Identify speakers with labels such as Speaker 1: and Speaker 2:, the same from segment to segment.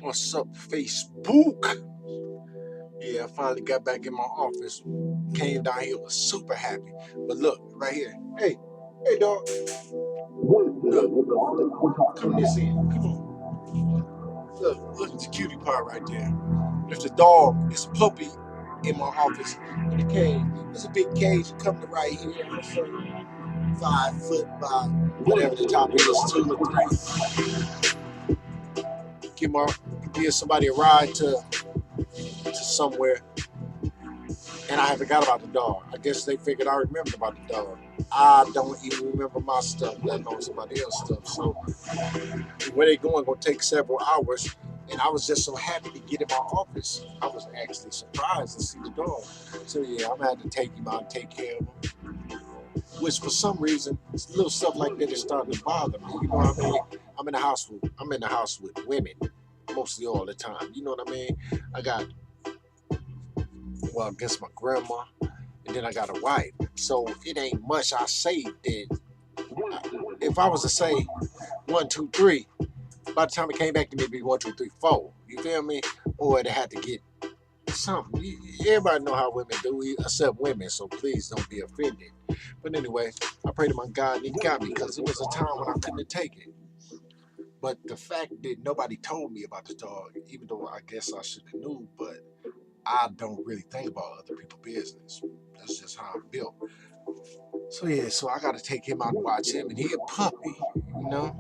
Speaker 1: What's up, Facebook? Yeah, I finally got back in my office. Came down here, was super happy. But look, right here. Hey, dog. Look, come this in. Come on. Look at the cutie part right there. There's a dog. It's a puppy in my office in the cage. It's a big cage. You come to right here. I'm saying 5 foot by whatever the top is, 2 or 3. Give somebody a ride to somewhere, and I forgot about the dog. I guess they figured I remembered about the dog. I don't even remember my stuff, let alone somebody else's stuff. So where they going gonna take several hours, and I was just so happy to get in my office. I was actually surprised to see the dog. So yeah, I'm gonna have to take him out and take care of him. Which for some reason, little stuff like that is starting to bother me. You know what I mean? I'm in the house with women mostly all the time. You know what I mean? I got, well, I guess my grandma, and then I got a wife. So it ain't much I say that. If I was to say 1, 2, 3, by the time it came back to me, it'd be 1, 2, 3, 4. You feel me? Or it had to get something. Everybody know how women do, except women. So please don't be offended. But anyway, I pray to my God, and He got me because it was a time when I couldn't take it. But the fact that nobody told me about the dog, even though I guess I should have knew, but I don't really think about other people's business. That's just how I'm built. So yeah, so I gotta take him out and watch him, and he a puppy, you know.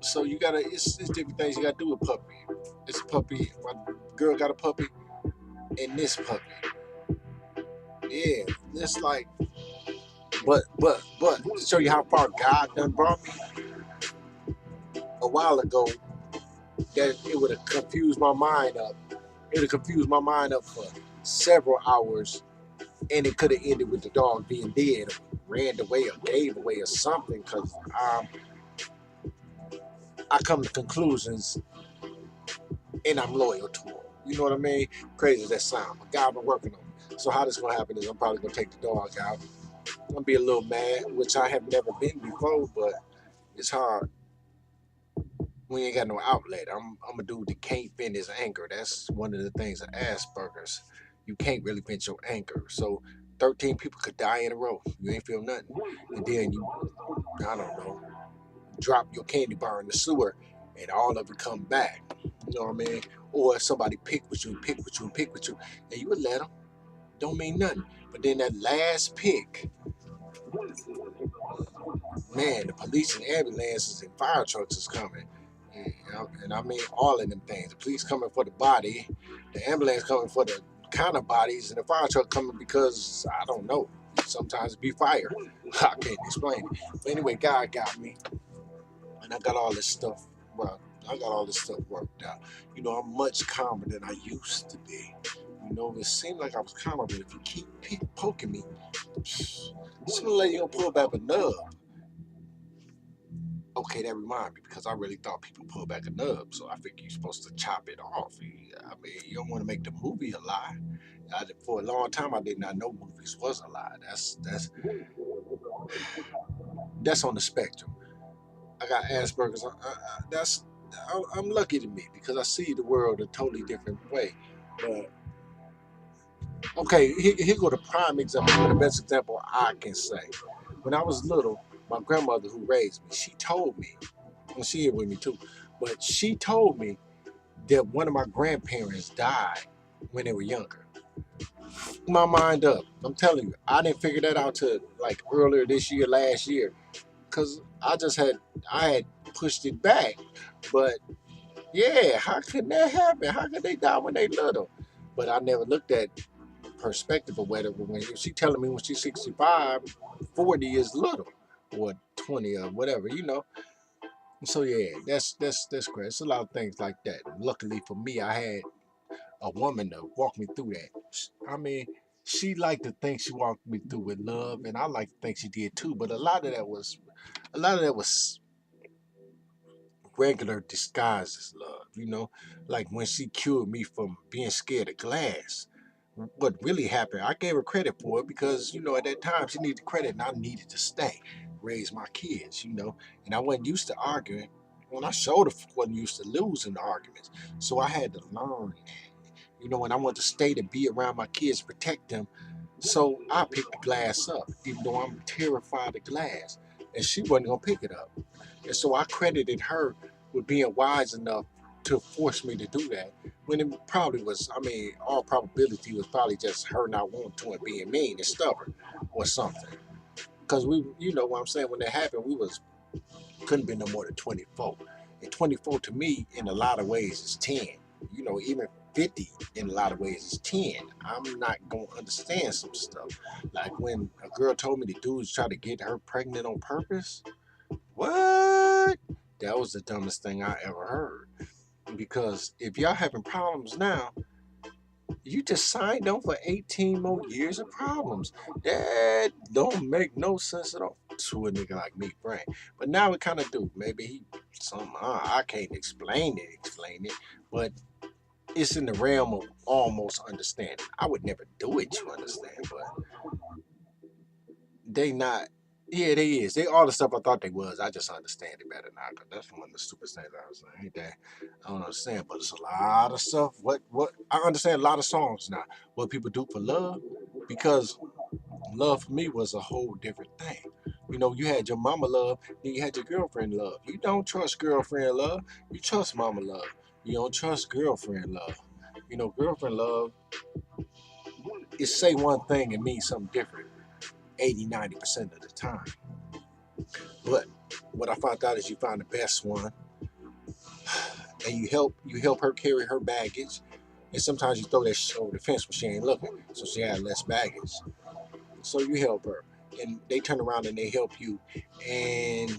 Speaker 1: So it's different things you gotta do with puppy. It's a puppy. My girl got a puppy, and this puppy, yeah, it's like, but to show you how far God done brought me a while ago, that it would have confused my mind up. It would have confused my mind up for several hours, and it could have ended with the dog being dead, or ran away, or gave away, or something. Cause I come to conclusions, and I'm loyal to them. You know what I mean? Crazy as that sound, but God been working on me. So how this gonna happen is I'm probably gonna take the dog out. I'm gonna be a little mad, which I have never been before, but it's hard. We ain't got no outlet. I'm a dude that can't vent his anger. That's one of the things of Aspergers. You can't really vent your anger. So 13 people could die in a row. You ain't feel nothing. And then you, I don't know, drop your candy bar in the sewer and all of it come back. You know what I mean? Or somebody pick with you, pick with you, pick with you, and you would let them. Don't mean nothing. But then that last pick, man, the police and ambulances and fire trucks is coming. And I mean all of them things. The police coming for the body, the ambulance coming for the kind of bodies, and the fire truck coming because I don't know. Sometimes it be fire. I can't explain it. But anyway, God got me, and I got all this stuff. Well, I got all this stuff worked out. You know, I'm much calmer than I used to be. You know, it seemed like I was calmer, but if you keep poking me, sooner or later you're gonna pull back a nub. Okay, that reminds me because I really thought people pull back a nub, so I think you're supposed to chop it off. I mean, you don't want to make the movie a lie. For a long time, I did not know movies was a lie. That's on the spectrum. I got Aspergers. I'm lucky to me because I see the world a totally different way. But okay, here go the prime example, the best example I can say. When I was little, my grandmother who raised me, she told me, and she here with me too, but she told me that one of my grandparents died when they were younger. My mind up. I'm telling you, I didn't figure that out till like earlier this year, last year, because I had pushed it back. But yeah, how could that happen? How could they die when they little? But I never looked at perspective of whether when she telling me when she's 65, 40 is little, or 20 or whatever, you know. So yeah, that's great. It's a lot of things like that. Luckily for me, I had a woman to walk me through that. I mean, she liked to think she walked me through with love, and I like to think she did too. But a lot of that was regular disguised as love. You know, like when she cured me from being scared of glass. What really happened, I gave her credit for it because, you know, at that time she needed credit and I needed to stay, raise my kids, you know, and I wasn't used to arguing. when I showed her wasn't used to losing the arguments. So I had to learn. When I want to stay to be around my kids, protect them. So I picked the glass up, even though I'm terrified of glass. And she wasn't gonna pick it up. And so I credited her with being wise enough to force me to do that. When it probably was, all probability was probably just her not wanting to and being mean and stubborn or something. Because you know what I'm saying, when that happened, we was couldn't be no more than 24. And 24 to me, in a lot of ways, is 10. Even 50 in a lot of ways is 10. I'm not going to understand some stuff. Like when a girl told me the dudes try to get her pregnant on purpose. What? That was the dumbest thing I ever heard. Because if y'all having problems now, you just signed on for 18 more years of problems. That don't make no sense at all to a nigga like me, Frank. But now it kind of do. Maybe he somehow I can't explain it, but it's in the realm of almost understanding. I would never do it, you understand, but they not. Yeah, they is. They all the stuff I thought they was. I just understand it better now. Cause that's one of the stupid things I was like, ain't that? I don't understand, but it's a lot of stuff. What I understand a lot of songs now. What people do for love, because love for me was a whole different thing. You had your mama love, then you had your girlfriend love. You don't trust girlfriend love. You trust mama love. You don't trust girlfriend love. Girlfriend love is say one thing and mean something different 80, 90% of the time. But what I found out is you find the best one and you help her carry her baggage. And sometimes you throw that shit over the fence when she ain't looking. So she had less baggage. So you help her. And they turn around and they help you. And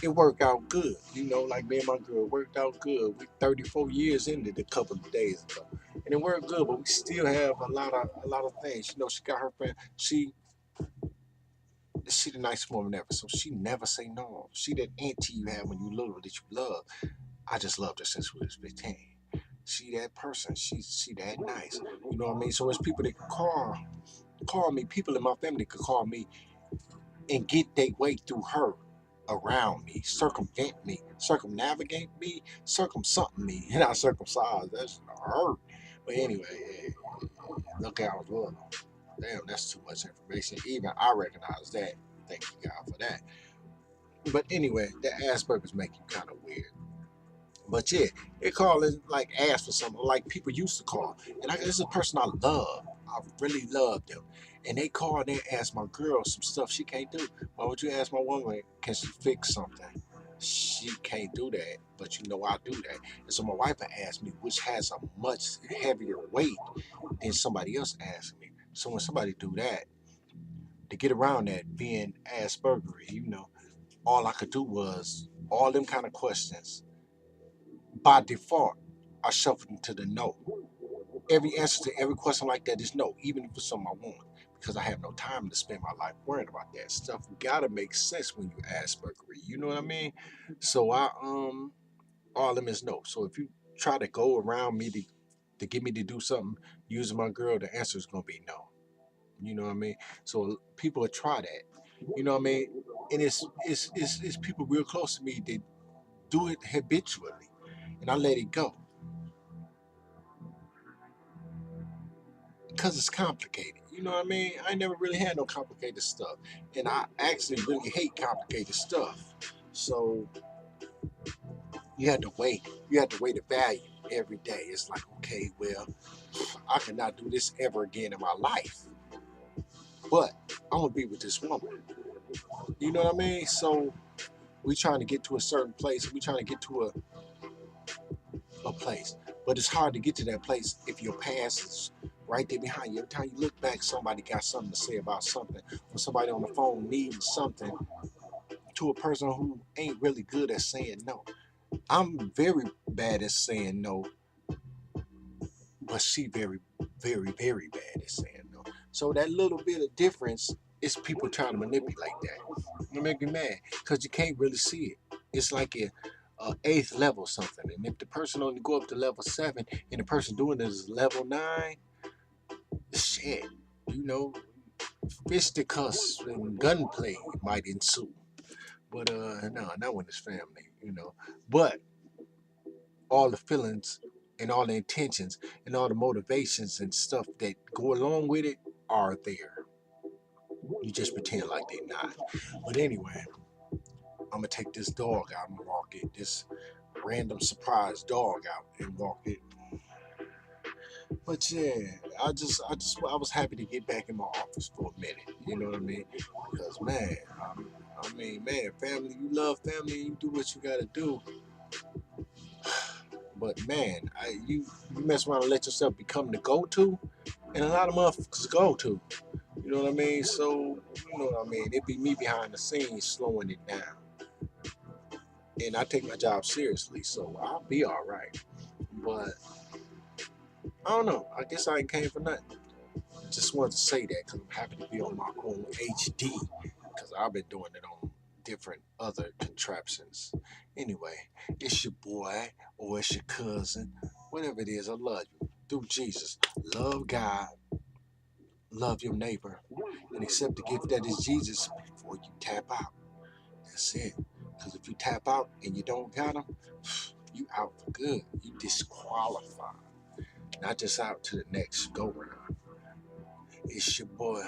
Speaker 1: it worked out good. Like me and my girl worked out good. We 34 years into it a couple of days ago. And it worked good, but we still have a lot of things. She got her friend. She the nicest woman ever. So she never say no. She that auntie you had when you little that you love. I just loved her since we was 15. She that person. She that nice. You know what I mean? So it's people that call me, people in my family could call me and get their way through her around me, circumvent me, circumnavigate me, circumsomething me. Not circumcised. That's hurt. But anyway, look how I was little. Damn, that's too much information. Even I recognize that. Thank you God for that. But anyway, the Aspergers make you kind of weird. But yeah, they call it like ask for something like people used to call. And this is a person I love. I really love them. And they call and they ask my girl some stuff she can't do. Why would you ask my woman, can she fix something? She can't do that, but I do that. And so my wife asked me, which has a much heavier weight than somebody else asking me. So when somebody do that, to get around that being Aspergery, all I could do was all them kind of questions. By default, I shuffle them to the no. Every answer to every question like that is no, even if it's something I want, because I have no time to spend my life worrying about that stuff. Gotta make sense when you Aspergery. You know what I mean? So all of them is no. So if you try to go around me to get me to do something using my girl, the answer is gonna be no. You know what I mean? So people will try that. You know what I mean? And it's people real close to me that do it habitually, and I let it go because it's complicated. You know what I mean? I never really had no complicated stuff, and I actually really hate complicated stuff. So you had to weigh, the value every day. It's like, okay, well, I cannot do this ever again in my life, but I'm gonna be with this woman. You know what I mean? So we trying to get to a certain place. We trying to get to a place, but it's hard to get to that place if your past is right there behind you. Every time you look back, somebody got something to say about something, or somebody on the phone needs something to a person who ain't really good at saying no. I'm very bad at saying no, but she very, very, very bad at saying no. So that little bit of difference is people trying to manipulate that. It make me mad because you can't really see it. It's like a eighth level something, and if the person only go up to level 7 and the person doing it is level 9, shit, you know, fisticuffs and gunplay might ensue. But no, not when it's family, you know. But all the feelings and all the intentions and all the motivations and stuff that go along with it are there. You just pretend like they're not. But anyway, I'm gonna take this dog out and walk it. This random surprise dog out and walk it. But yeah, I was happy to get back in my office for a minute. You know what I mean? Because man, man, family, you love family, you do what you gotta do. But man, you mess around and let yourself become the go-to, and a lot of motherfuckers go to. You know what I mean? So you know what I mean. It be me behind the scenes slowing it down, and I take my job seriously, so I'll be all right. But I don't know. I guess I ain't came for nothing. Just wanted to say that because I'm happy to be on my own HD because I've been doing it on different other contraptions. Anyway, it's your boy or it's your cousin, whatever it is. I love you through Jesus. Love God, love your neighbor, and accept the gift that is Jesus before you tap out. That's it. Because if you tap out and you don't got him, you out for good. You disqualified. Not just out to the next go round. It's your boy.